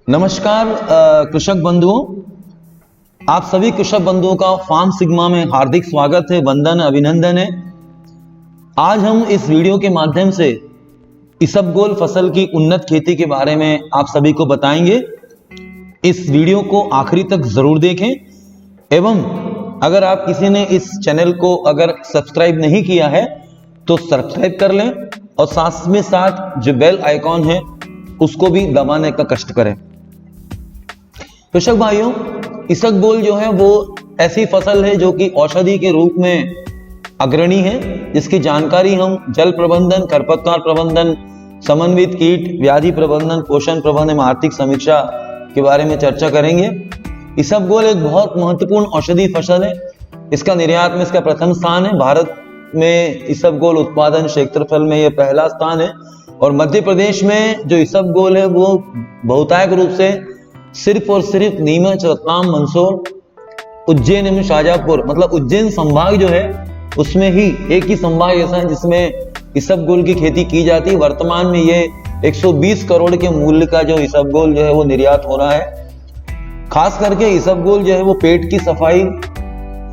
नमस्कार कृषक बंधुओं, आप सभी कृषक बंधुओं का फार्म सिग्मा में हार्दिक स्वागत है, वंदन, अभिनंदन है। आज हम इस वीडियो के माध्यम से इसबगोल फसल की उन्नत खेती के बारे में आप सभी को बताएंगे। इस वीडियो को आखिरी तक जरूर देखें एवं अगर आप किसी ने इस चैनल को अगर सब्सक्राइब नहीं किया है तो सब्सक्राइब कर लें और साथ में साथ जो बेल आइकॉन है उसको भी दबाने का कष्ट करें। कृषक भाइयों, इसबगोल जो है वो ऐसी फसल है जो कि औषधि के रूप में अग्रणी है, जिसकी जानकारी हम जल प्रबंधन, खरपतवार प्रबंधन, समन्वित कीट, व्याधि प्रबंधन, पोषण प्रबंधन एवं आर्थिक समीक्षा के बारे में चर्चा करेंगे। इसबगोल एक बहुत महत्वपूर्ण औषधि फसल है। इसका निर्यात में इसका प्रथम स्थान है। भारत में इसबगोल उत्पादन क्षेत्रफल में यह पहला स्थान है और मध्य प्रदेश में जो इसबगोल है वो बहुतायत रूप से सिर्फ और सिर्फ नीमच, रतलाम, मंदसौर, उज्जैन एवं शाजापुर मतलब उज्जैन संभाग जो है उसमें ही एक ही संभाग ऐसा है जिसमें इसबगोल की खेती की जाती है। वर्तमान में ये 120 करोड़ के मूल्य का जो इसबगोल जो है वो निर्यात हो रहा है। खास करके इसबगोल जो है वो पेट की सफाई,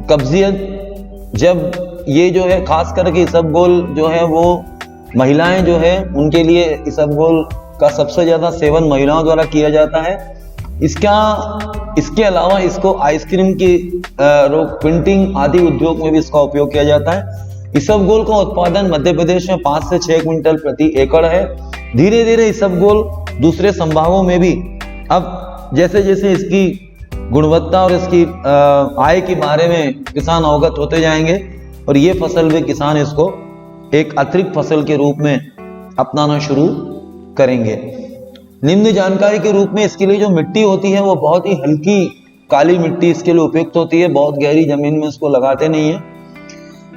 कब्जियत, जब ये जो है खास करके इसबगोल जो है वो महिलाएं जो है उनके लिए इसबगोल का सबसे ज्यादा सेवन महिलाओं द्वारा किया जाता है। इसके अलावा इसको आइसक्रीम की प्रिंटिंग आदि उद्योग में भी इसका उपयोग किया जाता है। इसबगोल का उत्पादन मध्य प्रदेश में 5 से 6 क्विंटल प्रति एकड़ है। धीरे धीरे इसबगोल दूसरे संभागों में भी अब जैसे जैसे इसकी गुणवत्ता और इसकी आय के बारे में किसान अवगत होते जाएंगे और ये फसल भी किसान इसको एक अतिरिक्त फसल के रूप में अपनाना शुरू करेंगे। निम्न जानकारी के रूप में इसके लिए जो मिट्टी होती है वो बहुत ही हल्की काली मिट्टी इसके लिए उपयुक्त होती है। बहुत गहरी जमीन में इसको लगाते नहीं है।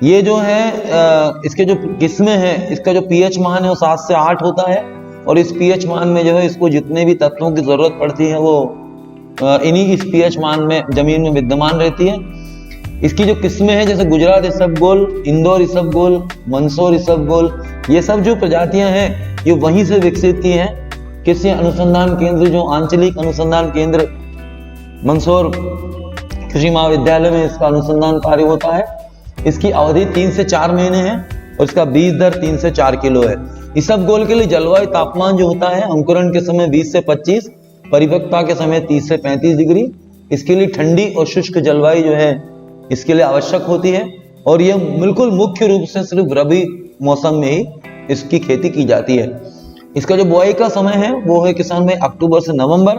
ये जो है इसके जो किस्में हैं इसका जो पीएच मान है वो 7 से 8 होता है और इस पीएच मान में जो है इसको जितने भी तत्वों की जरूरत पड़ती है वो इन्हीं इस पीएच मान में जमीन में विद्यमान रहती है। इसकी जो किस्में हैं जैसे गुजरात इसबगोल, इंदौर इसबगोल, मंदसौर इसबगोल, ये सब जो प्रजातियां हैं ये वहीं से विकसित की हैं। कृषि अनुसंधान केंद्र जो आंचलिक अनुसंधान केंद्र मंदसौर कृषि महाविद्यालय में इसका अनुसंधान कार्य होता है। इसकी अवधि 3 से 4 महीने है और इसका बीज दर 3 से 4 किलो है। इसबगोल के लिए जलवायु तापमान जो होता है अंकुरण के समय 20 से 25, परिपक्वता के समय 30 से 35 डिग्री। इसके लिए ठंडी और शुष्क जलवायु जो है इसके लिए आवश्यक होती है और यह बिल्कुल मुख्य रूप से सिर्फ रबी मौसम में ही इसकी खेती की जाती है। इसका जो बुआई का समय है वो है किसान में अक्टूबर से नवंबर।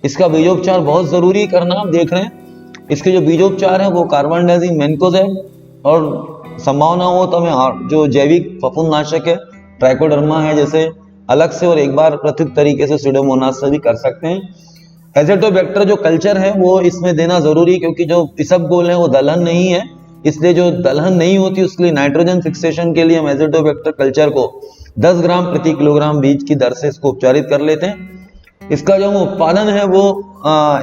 इसका बीजोपचार बहुत जरूरी करना आप देख रहे हैं। इसके जो बीजोपचार है वो कार्बनडाजिम, मैनकोजेब और संभावना हो तो हमें जो जैविक फफूंदनाशक है ट्राइकोडर्मा है जैसे अलग से और एक बार पृथक तरीके से सुडोमोनास से भी कर सकते हैं। एज़ोटोबैक्टर जो कल्चर है वो इसमें देना जरूरी, क्योंकि जो इसबगोल है वो दलहन नहीं है, इसलिए जो दलहन नहीं होती उसके लिए नाइट्रोजन फिक्सेशन के लिए हम एज़ोटोबैक्टर कल्चर को 10 ग्राम प्रति किलोग्राम बीज की दर से इसको उपचारित कर लेते हैं। इसका जो उत्पादन है वो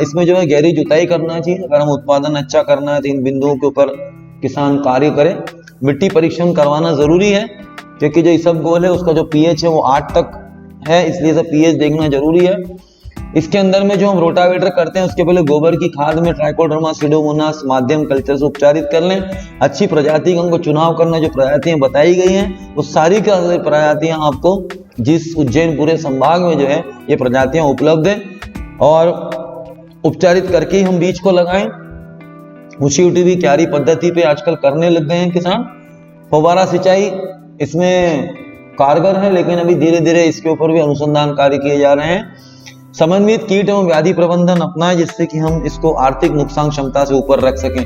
इसमें जो है गहरी जुताई करना चाहिए। अगर हम उत्पादन अच्छा करना है तो इन बिंदुओं के ऊपर किसान कार्य करे। मिट्टी परीक्षण करवाना जरूरी है क्योंकि जो इसबगोल है उसका जो पीएच है वो 8 तक है, इसलिए सब पीएच देखना जरूरी है। इसके अंदर में जो हम रोटावेटर करते हैं उसके पहले गोबर की खाद में ट्राइकोडर्मा, सुडोमोनास माध्यम कल्चर से उपचारित कर लें। अच्छी प्रजाति का उनको चुनाव करना, जो प्रजातियां बताई गई हैं वो सारी का प्रजातियां आपको जिस उज्जैन पूरे संभाग में जो है ये प्रजातियां उपलब्ध है और उपचारित करके ही हम बीज को लगाएं। ऊंची क्यारी पद्धति पे आजकल करने लग गए हैं किसान। फव्वारा सिंचाई इसमें कारगर है, लेकिन अभी धीरे धीरे इसके ऊपर भी अनुसंधान कार्य किए जा रहे हैं। समन्वित कीट एवं व्याधि प्रबंधन अपनाएं जिससे कि हम इसको आर्थिक नुकसान क्षमता से ऊपर रख सकें।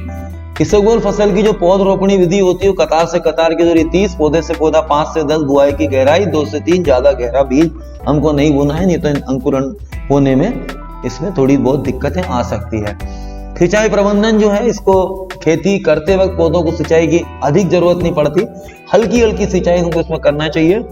इसबगोल फसल की जो पौध रोपणी विधि होती है वो कतार से कतार के जरिए 30, पौधे से पौधा 5 से 10, बुआई की गहराई 2 से 3, ज्यादा गहरा बीज हमको नहीं बोना है, नहीं तो अंकुरण होने में इसमें थोड़ी बहुत दिक्कतें आ सकती है। सिंचाई प्रबंधन जो है इसको खेती करते वक्त पौधों को सिंचाई की अधिक जरूरत नहीं पड़ती, हल्की हल्की सिंचाई हमको इसमें करना चाहिए।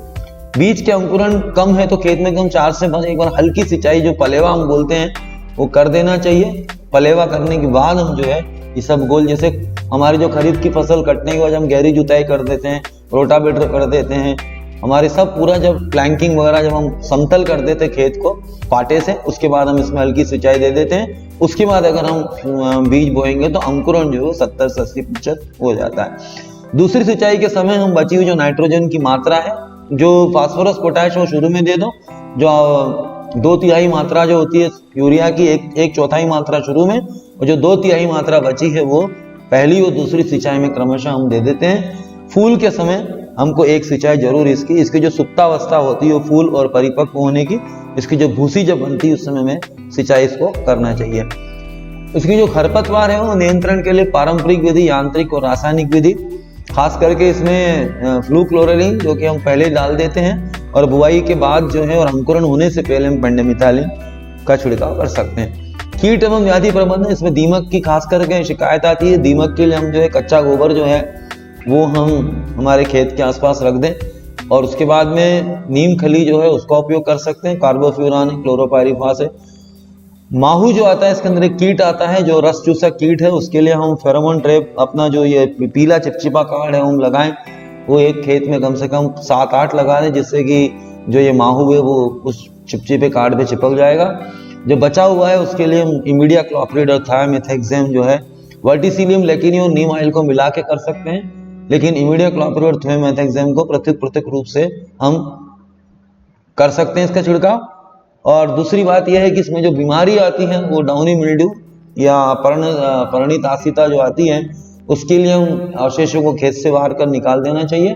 बीज के अंकुरण कम है तो खेत में कम 4 से 5 एक बार हल्की सिंचाई जो पलेवा हम बोलते हैं वो कर देना चाहिए। पलेवा करने के बाद हम जो है इसबगोल जैसे हमारी जो खरीफ की फसल कटने के बाद हम गहरी जुताई कर देते हैं, रोटावेटर कर देते हैं, हमारे सब पूरा जब प्लैंकिंग वगैरह जब हम समतल कर देते खेत को पाटे से, उसके बाद हम इसमें हल्की सिंचाई दे देते हैं। उसके बाद अगर हम बीज बोएंगे तो अंकुरण जो है 70 से 80% हो जाता है। दूसरी सिंचाई के समय हम बची हुई जो नाइट्रोजन की मात्रा है, जो फास्फोरस पोटैश वो शुरू में दे दो, जो 2/3 मात्रा जो होती है यूरिया की, एक चौथाई मात्रा शुरू में, और जो 2/3 मात्रा बची है वो पहली और दूसरी सिंचाई में क्रमशः हम दे देते हैं। फूल के समय हमको एक सिंचाई जरूर इसकी जो सुप्तावस्था होती है वो फूल और परिपक्व होने की, इसकी जो भूसी जब बनती है उस समय में सिंचाई इसको करना चाहिए। इसकी जो खरपतवार है वो नियंत्रण के लिए पारंपरिक विधि, यांत्रिक और रासायनिक विधि, खास करके इसमें फ्लूक्लोरेलिन जो कि हम पहले डाल देते हैं, और बुआई के बाद जो है और अंकुरण होने से पहले हम पेंडामिथालिन का छिड़काव कर सकते हैं। कीट एवं व्याधि प्रबंधन, इसमें दीमक की खास करके शिकायत आती है। दीमक के लिए हम जो है कच्चा गोबर जो है वो हम हमारे खेत के आसपास रख दें, और उसके बाद में नीम खली जो है उसका उपयोग कर सकते हैं। कार्बोफ्यूरान, क्लोरोपाइरिफास है। माहू जो आता है इसके अंदर एक कीट आता है जो रस चूसक कीट है, उसके लिए हम फेरोमोन ट्रैप अपना जो ये पीला चिपचिपा कार्ड है हम लगाएं, वो एक खेत में कम से कम 7-8 लगा दें, जिससे कि जो ये माहू है वो उस चिपचिपे कार्ड पे चिपक जाएगा। जो बचा हुआ है उसके लिए हम इमीडिया क्लोप्रिड और थायोमेथेक्सेम जो है वर्टिसिलियम लेकिनियो नीम ऑयल को मिला के कर सकते हैं, लेकिन इमीडिया क्लोप्रिड और थायोमेथेक्सेम को पृथक रूप से हम कर सकते हैं इसका छिड़काव। और दूसरी बात यह है कि इसमें जो बीमारी आती है वो डाउनी मिल्ड्यू या पर्णितासिता जो आती है, उसके लिए हम अवशेषों को खेत से बाहर कर निकाल देना चाहिए।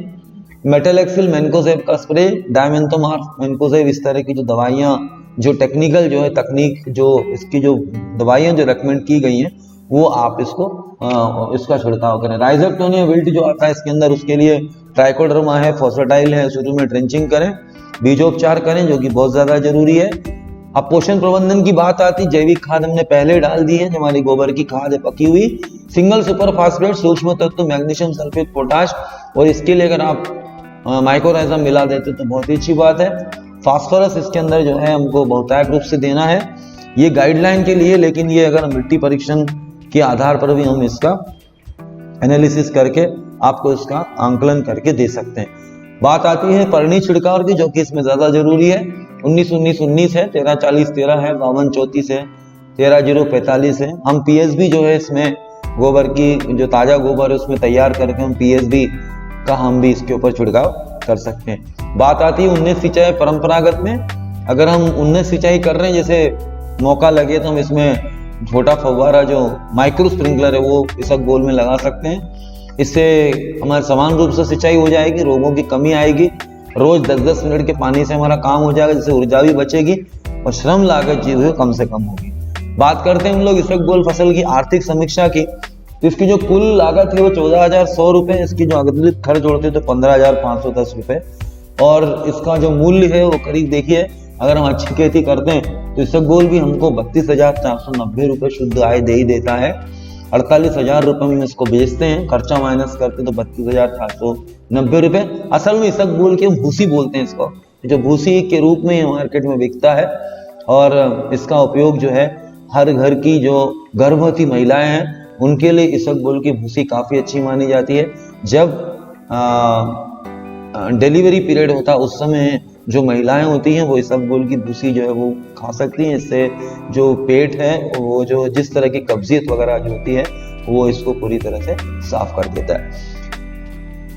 मेटालेक्सिल, मैनकोजेब का स्प्रे, डायमेंथोमार्फ, मैनकोजेब, इस तरह की जो दवाइयाँ, जो टेक्निकल जो है तकनीक, जो इसकी जो दवाइयाँ जो रेकमेंड की गई हैं वो आप इसका छिड़काव करें। राइजोक्टोनिया विल्ट जो आता है इसके अंदर, उसके लिए ट्राइकोडर्मा है, फोस्फेटाइल है, शुरू में ड्रेंचिंग करें, बीजोपचार करें जो कि बहुत ज्यादा जरूरी है। अब पोषण प्रबंधन की बात आती, जैविक खाद हमने पहले डाल दी है, जो हमारी गोबर की खाद है पकी हुई, सिंगल सुपर फास्फेट, सूक्ष्म तत्व मैग्नीशियम सल्फेट, पोटाश, और इसके लिए अगर आप माइक्रोराइजम मिला देते तो बहुत ही अच्छी बात है। फास्फोरस इसके अंदर जो है हमको बहुतायत रूप से देना है, ये गाइडलाइन के लिए, लेकिन ये अगर मिट्टी परीक्षण के आधार पर भी हम इसका एनालिसिस करके आपको इसका आंकलन करके दे सकते हैं। बात आती है पर्णी छिड़काव की, जो कि इसमें ज्यादा जरूरी है। 19-19-19 है, 13-40-13 है, 52-34 है, 13-0-45 है। हम पीएसबी जो है इसमें गोबर की जो ताजा गोबर है उसमें तैयार करके हम पीएसबी का हम भी इसके ऊपर छिड़काव कर सकते हैं। बात आती है 19 सिंचाई परंपरागत में, अगर हम 19 सिंचाई कर रहे हैं, जैसे मौका लगे तो हम इसमें छोटा फव्वारा जो माइक्रो स्प्रिंकलर है वो इसबगोल में लगा सकते हैं। इससे हमारे समान रूप से सिंचाई हो जाएगी, रोगों की कमी आएगी, रोज 10-10 मिनट के पानी से हमारा काम हो जाएगा, जिससे ऊर्जा भी बचेगी और श्रम लागत जो है कम से कम होगी। बात करते हैं हम लोग इसबगोल फसल की आर्थिक समीक्षा की, तो इसकी जो कुल लागत है वो 14,100 रुपए, इसकी जो अतिरिक्त खर्च जोड़ते तो 15,510 रुपए, और इसका जो मूल्य है वो करीब देखिए, अगर हम अच्छी खेती करते हैं तो इसबगोल भी हमको 32,490 रुपए शुद्ध आय दे ही देता है। 48,000 रुपए में इसको बेचते हैं, खर्चा माइनस करते तो 32,490 रुपए। असल में इसबगोल की भूसी बोलते हैं इसको, जो भूसी के रूप में मार्केट में बिकता है, और इसका उपयोग जो है हर घर की जो गर्भवती महिलाएं हैं उनके लिए इसबगोल की भूसी काफी अच्छी मानी जाती है। जब डिलीवरी पीरियड होता है उस समय जो महिलाएं होती हैं वो इसबगोल की भूसी जो है वो खा सकती हैं। इससे जो पेट है वो जो जिस तरह की कब्जियत वगैरह जो होती है वो इसको पूरी तरह से साफ कर देता है।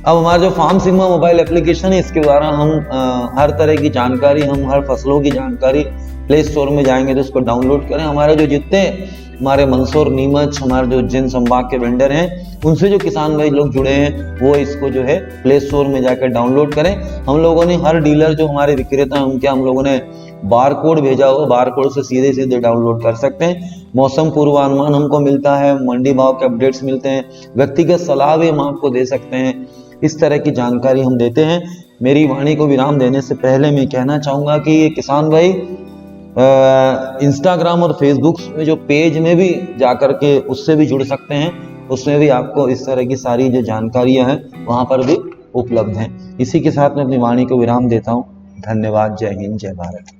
अब हमारा जो फार्म सिग्मा मोबाइल एप्लीकेशन है, इसके द्वारा हम हर तरह की जानकारी, हम हर फसलों की जानकारी प्ले स्टोर में जाएंगे तो उसको डाउनलोड करें। हमारे जो जितने हमारे मंदसौर, नीमच, हमारे जो जिन संभाग के वेंडर हैं उनसे जो किसान भाई लोग जुड़े हैं वो इसको जो है प्ले स्टोर में जाकर डाउनलोड करें। हम लोगों ने हर डीलर जो हमारे विक्रेता हैं उनके हम लोगों ने बार कोड भेजा हुआ, बार कोड से सीधे डाउनलोड कर सकते हैं। मौसम पूर्वानुमान हमको मिलता है, मंडी भाव के अपडेट्स मिलते हैं, व्यक्तिगत सलाह भी हम आपको दे सकते हैं। इस तरह की जानकारी हम देते हैं। मेरी वाणी को विराम देने से पहले मैं कहना चाहूंगा कि ये किसान भाई इंस्टाग्राम और फेसबुक में जो पेज में भी जाकर के उससे भी जुड़ सकते हैं, उसमें भी आपको इस तरह की सारी जो जानकारियां हैं वहां पर भी उपलब्ध हैं। इसी के साथ मैं अपनी वाणी को विराम देता हूं। धन्यवाद। जय हिंद, जय भारत।